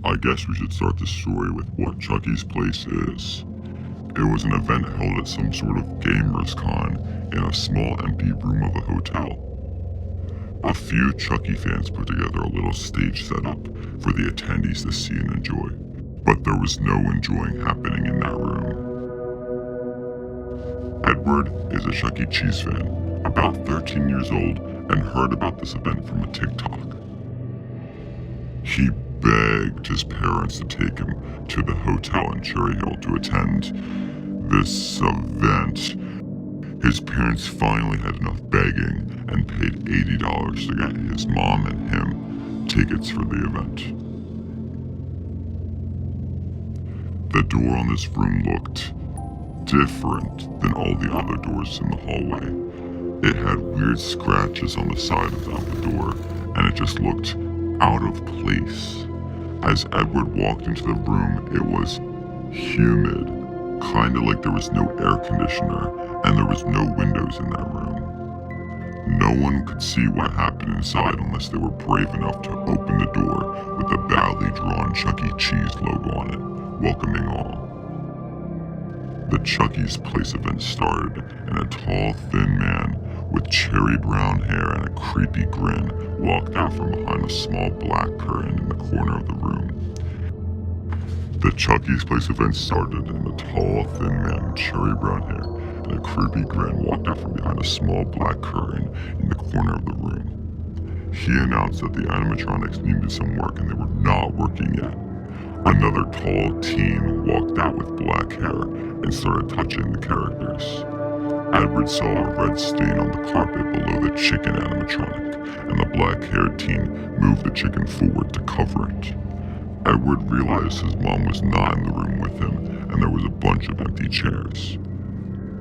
I guess we should start the story with what Chucky's Place is. It was an event held at some sort of gamers con in a small empty room of a hotel. A few Chucky fans put together a little stage setup for the attendees to see and enjoy, but there was no enjoying happening in that room. Edward is a Chuck E. Cheese fan, about 13 years old, and heard about this event from a TikTok. He begged his parents to take him to the hotel in Cherry Hill to attend this event. His parents finally had enough begging and paid $80 to get his mom and him tickets for the event. The door on this room looked different than all the other doors in the hallway. It had weird scratches on the side of the door, and it just looked out of place. As Edward walked into the room, it was humid, kinda like there was no air conditioner, and there was no windows in that room. No one could see what happened inside unless they were brave enough to open the door with the badly drawn Chuck E. Cheese logo on it, welcoming all. The Chucky's Place event started, and a tall, thin man with cherry brown hair and a creepy grin walked out from behind a small black curtain in the corner of the room. The Chucky's Place event started, and the tall, thin man with cherry brown hair and a creepy grin walked out from behind a small black curtain in the corner of the room. He announced that the animatronics needed some work and they were not working yet. Another tall teen walked out with black hair and started touching the characters. Edward saw a red stain on the carpet below the chicken animatronic, and the black-haired teen moved the chicken forward to cover it. Edward realized his mom was not in the room with him, and there was a bunch of empty chairs.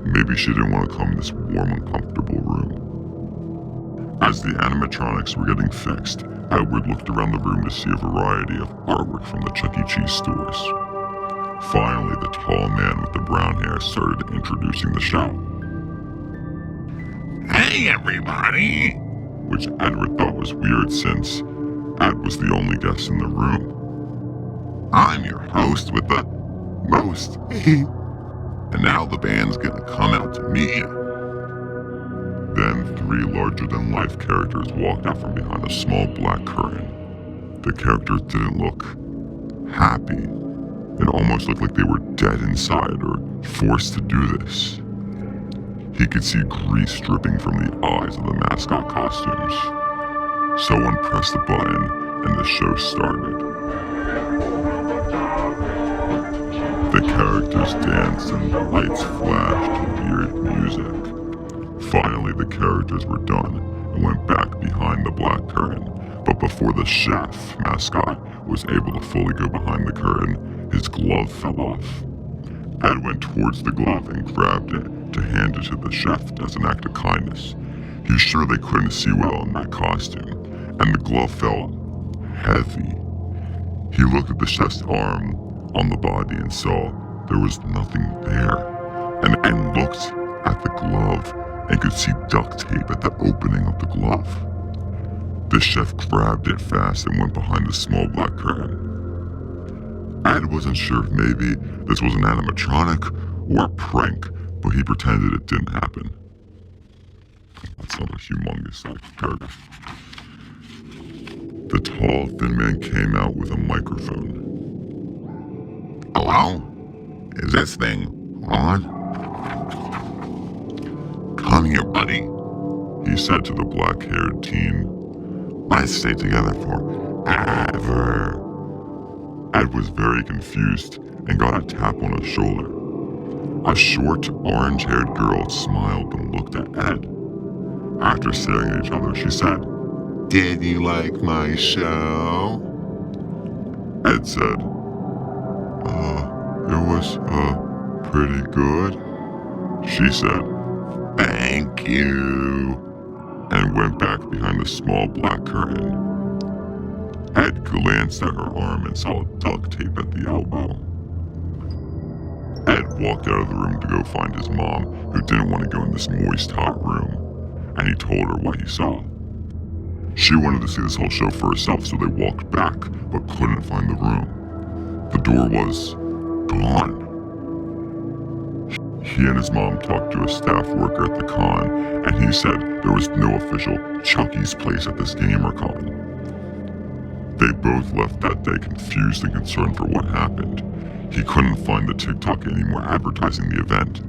Maybe she didn't want to come in this warm, uncomfortable room. As the animatronics were getting fixed, Edward looked around the room to see a variety of artwork from the Chuck E. Cheese stores. Finally, the tall man with the brown hair started introducing the show. "Hey everybody!" Which Edward thought was weird since Ed was the only guest in the room. "I'm your host with the most, and now the band's gonna come out to meet you." Then 3 larger-than-life characters walked out from behind a small black curtain. The characters didn't look happy. It almost looked like they were dead inside or forced to do this. He could see grease dripping from the eyes of the mascot costumes. Someone pressed a button and the show started. The characters danced and the lights flashed to weird music. Finally, the characters were done and went back behind the black curtain. But before the chef mascot was able to fully go behind the curtain, his glove fell off. Ed went towards the glove and grabbed it to hand it to the chef as an act of kindness. He was sure they couldn't see well in that costume, and the glove felt heavy. He looked at the chef's arm on the body and saw there was nothing there, and looked at the glove and could see duct tape at the opening of the glove. The chef grabbed it fast and went behind the small black curtain. Ed wasn't sure if maybe this was an animatronic or a prank, but he pretended it didn't happen. That's not a humongous paragraph. The tall, thin man came out with a microphone. "Hello? Is this thing on?" "Come here, buddy," he said to the black-haired teen. "Let's stay together forever." Ed was very confused and got a tap on his shoulder. A short, orange-haired girl smiled and looked at Ed. After staring at each other, she said, "Did you like my show?" Ed said, It was, pretty good." She said, "Thank you," and went back behind the small black curtain. Ed glanced at her arm and saw duct tape at the elbow. Ed walked out of the room to go find his mom, who didn't want to go in this moist, hot room, and he told her what he saw. She wanted to see this whole show for herself, so they walked back, but couldn't find the room. The door was gone. He and his mom talked to a staff worker at the con, and he said there was no official Chucky's place at this gamer con. They both left that day confused and concerned for what happened. He couldn't find the TikTok anymore advertising the event.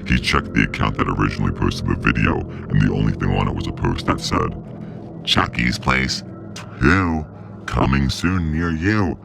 He checked the account that originally posted the video, and the only thing on it was a post that said, "Chucky's Place 2, coming soon near you.